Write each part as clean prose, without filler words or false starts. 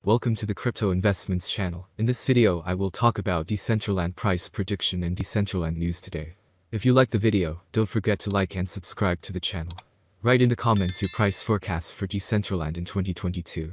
Welcome to the Crypto Investments channel. In this video, I will talk about Decentraland price prediction and Decentraland news today. If you like the video, don't forget to like and subscribe to the channel. Write in the comments your price forecast for Decentraland in 2022.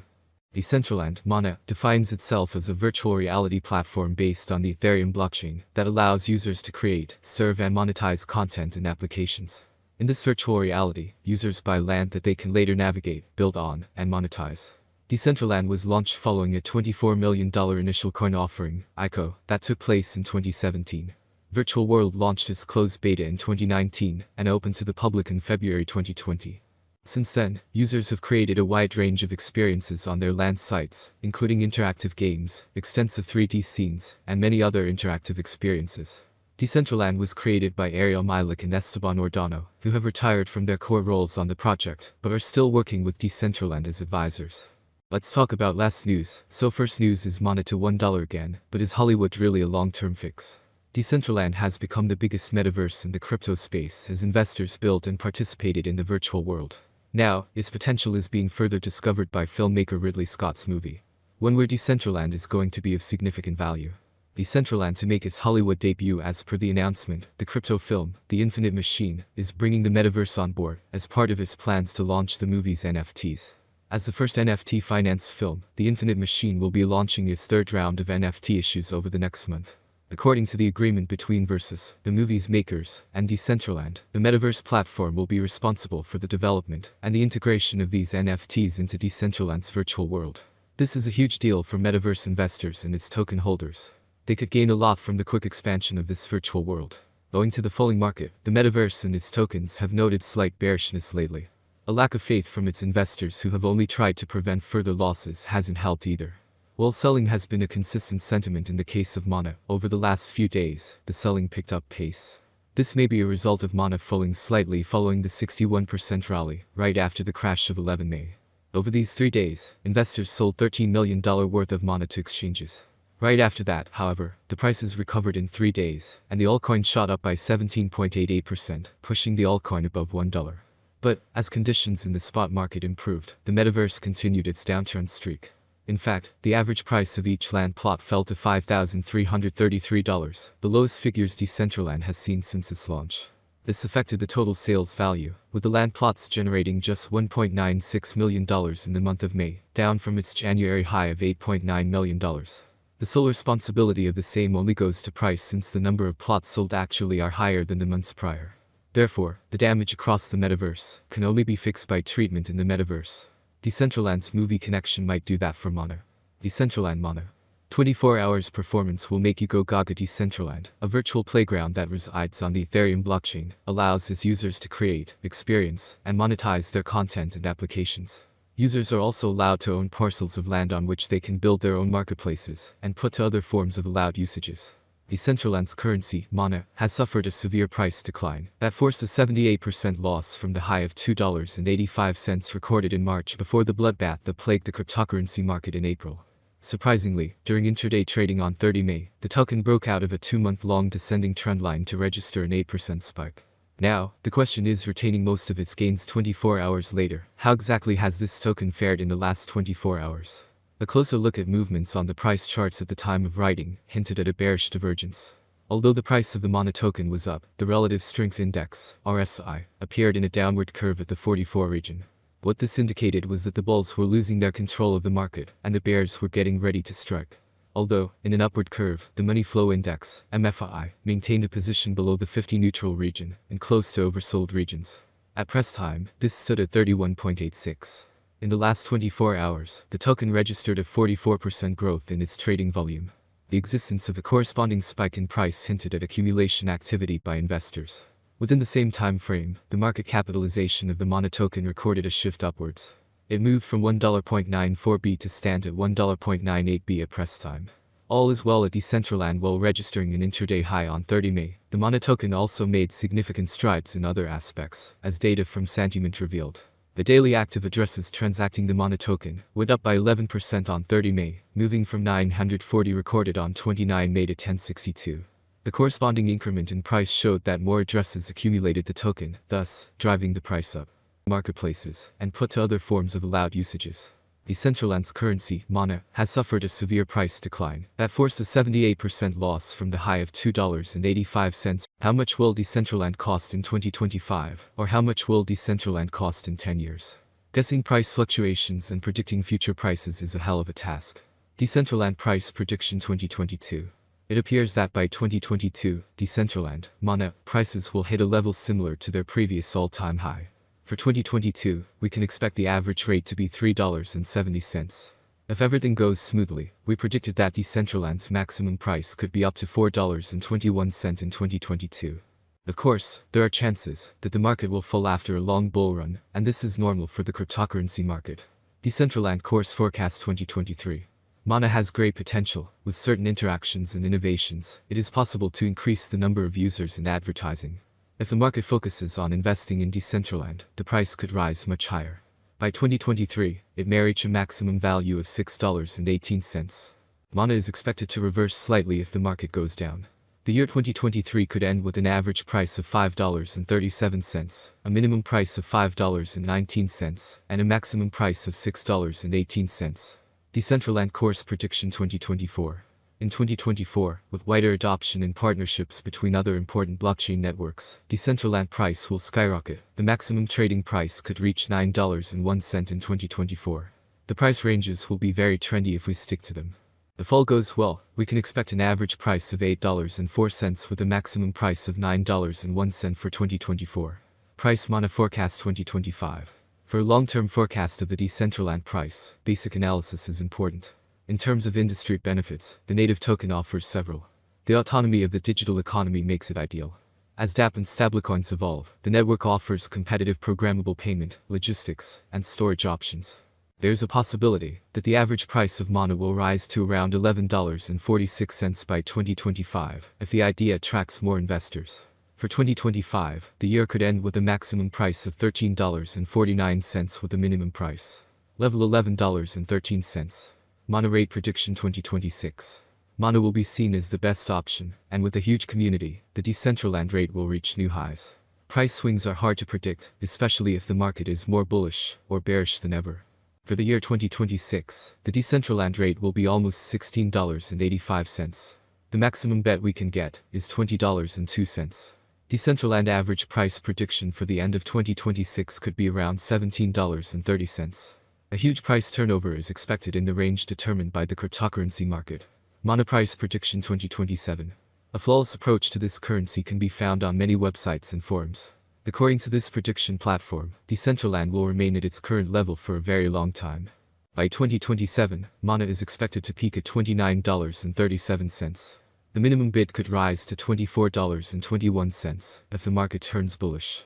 Decentraland, Mono, defines itself as a virtual reality platform based on the Ethereum blockchain that allows users to create, serve and monetize content and applications. In this virtual reality, users buy land that they can later navigate, build on, and monetize. Decentraland was launched following a $24 million initial coin offering, ICO, that took place in 2017. Virtual World launched its closed beta in 2019 and opened to the public in February 2020. Since then, users have created a wide range of experiences on their land sites, including interactive games, extensive 3D scenes, and many other interactive experiences. Decentraland was created by Ariel Milik and Esteban Ordano, who have retired from their core roles on the project, but are still working with Decentraland as advisors. Let's talk about last news. So first news is Mono to $1 again, but is Hollywood really a long-term fix? Decentraland has become the biggest metaverse in the crypto space as investors built and participated in the virtual world. Now, its potential is being further discovered by filmmaker Ridley Scott's movie, one where Decentraland is going to be of significant value. Decentraland to make its Hollywood debut. As per the announcement, the crypto film, The Infinite Machine, is bringing the metaverse on board as part of its plans to launch the movie's NFTs. As the first NFT finance film, The Infinite Machine will be launching its third round of NFT issues over the next month. According to the agreement between Versus, the movie's makers, and Decentraland, the metaverse platform will be responsible for the development and the integration of these NFTs into Decentraland's virtual world. This is a huge deal for metaverse investors and its token holders. They could gain a lot from the quick expansion of this virtual world. Owing to the falling market, the metaverse and its tokens have noted slight bearishness lately. A lack of faith from its investors who have only tried to prevent further losses hasn't helped either. While selling has been a consistent sentiment in the case of Mono, over the last few days, the selling picked up pace. This may be a result of Mono falling slightly following the 61% rally, right after the crash of 11 May. Over these 3 days, investors sold $13 million worth of Mono to exchanges. Right after that, however, the prices recovered in 3 days, and the altcoin shot up by 17.88%, pushing the altcoin above $1. But, as conditions in the spot market improved, the metaverse continued its downturn streak. In fact, the average price of each land plot fell to $5,333, the lowest figures Decentraland has seen since its launch. This affected the total sales value, with the land plots generating just $1.96 million in the month of May, down from its January high of $8.9 million. The sole responsibility of the same only goes to price since the number of plots sold actually are higher than the months prior. Therefore, the damage across the metaverse can only be fixed by treatment in the metaverse. Decentraland's movie connection might do that for Mono. Decentraland Mono. 24 hours performance will make you go gaga. Decentraland, a virtual playground that resides on the Ethereum blockchain, allows its users to create, experience, and monetize their content and applications. Users are also allowed to own parcels of land on which they can build their own marketplaces and put to other forms of allowed usages. Decentraland's currency, Mono, has suffered a severe price decline that forced a 78% loss from the high of $2.85 recorded in March before the bloodbath that plagued the cryptocurrency market in April. Surprisingly, during intraday trading on 30 May, the token broke out of a 2-month-long descending trendline to register an 8% spike. Now, the question is, retaining most of its gains 24 hours later, how exactly has this token fared in the last 24 hours? A closer look at movements on the price charts at the time of writing hinted at a bearish divergence. Although the price of the Mono token was up, the Relative Strength Index, RSI, appeared in a downward curve at the 44 region. What this indicated was that the bulls were losing their control of the market, and the bears were getting ready to strike. Although, in an upward curve, the Money Flow Index, MFI, maintained a position below the 50 neutral region, and close to oversold regions. At press time, this stood at 31.86. In the last 24 hours, the token registered a 44% growth in its trading volume. The existence of a corresponding spike in price hinted at accumulation activity by investors. Within the same time frame, the market capitalization of the Mono token recorded a shift upwards. It moved from $1.94B to stand at $1.98B at press time. All is well at Decentraland while registering an intraday high on 30 May. The Mono token also made significant strides in other aspects, as data from Sentiment revealed. The daily active addresses transacting the Mono token went up by 11% on 30 May, moving from 940 recorded on 29 May to 1062. The corresponding increment in price showed that more addresses accumulated the token, thus driving the price up. Marketplaces, and put to other forms of allowed usages. Decentraland's currency, Mana, has suffered a severe price decline that forced a 78% loss from the high of $2.85. How much will Decentraland cost in 2025? Or how much will Decentraland cost in 10 years? Guessing price fluctuations and predicting future prices is a hell of a task. Decentraland Price Prediction 2022. It appears that by 2022, Decentraland, Mana, prices will hit a level similar to their previous all-time high. For 2022, we can expect the average rate to be $3.70. If everything goes smoothly, we predicted that Decentraland's maximum price could be up to $4.21 in 2022. Of course, there are chances that the market will fall after a long bull run, and this is normal for the cryptocurrency market. Decentraland Course Forecast 2023. Mana has great potential. With certain interactions and innovations, it is possible to increase the number of users and advertising. If the market focuses on investing in Decentraland, the price could rise much higher. By 2023, it may reach a maximum value of $6.18. Mana is expected to reverse slightly if the market goes down. The year 2023 could end with an average price of $5.37, a minimum price of $5.19, and a maximum price of $6.18. Decentraland Course Prediction 2024. In 2024, with wider adoption and partnerships between other important blockchain networks, Decentraland price will skyrocket. The maximum trading price could reach $9.01 in 2024. The price ranges will be very trendy if we stick to them. If all goes well, we can expect an average price of $8.04 with a maximum price of $9.01 for 2024. Price Mana Forecast 2025. For a long-term forecast of the Decentraland price, basic analysis is important. In terms of industry benefits, the native token offers several. The autonomy of the digital economy makes it ideal. As dApp and stablecoins evolve, the network offers competitive programmable payment, logistics, and storage options. There's a possibility that the average price of Mana will rise to around $11.46 by 2025 if the idea attracts more investors. For 2025, the year could end with a maximum price of $13.49 with a minimum price. Level $11.13. Monterey Prediction 2026. Mana will be seen as the best option, and with a huge community, the Decentraland rate will reach new highs. Price swings are hard to predict, especially if the market is more bullish or bearish than ever. For the year 2026, the Decentraland rate will be almost $16.85. The maximum bet we can get is $20.02. Decentraland average price prediction for the end of 2026 could be around $17.30. A huge price turnover is expected in the range determined by the cryptocurrency market. Monoprice Prediction 2027. A flawless approach to this currency can be found on many websites and forums. According to this prediction platform, Decentraland will remain at its current level for a very long time. By 2027, Mana is expected to peak at $29.37. The minimum bid could rise to $24.21 if the market turns bullish.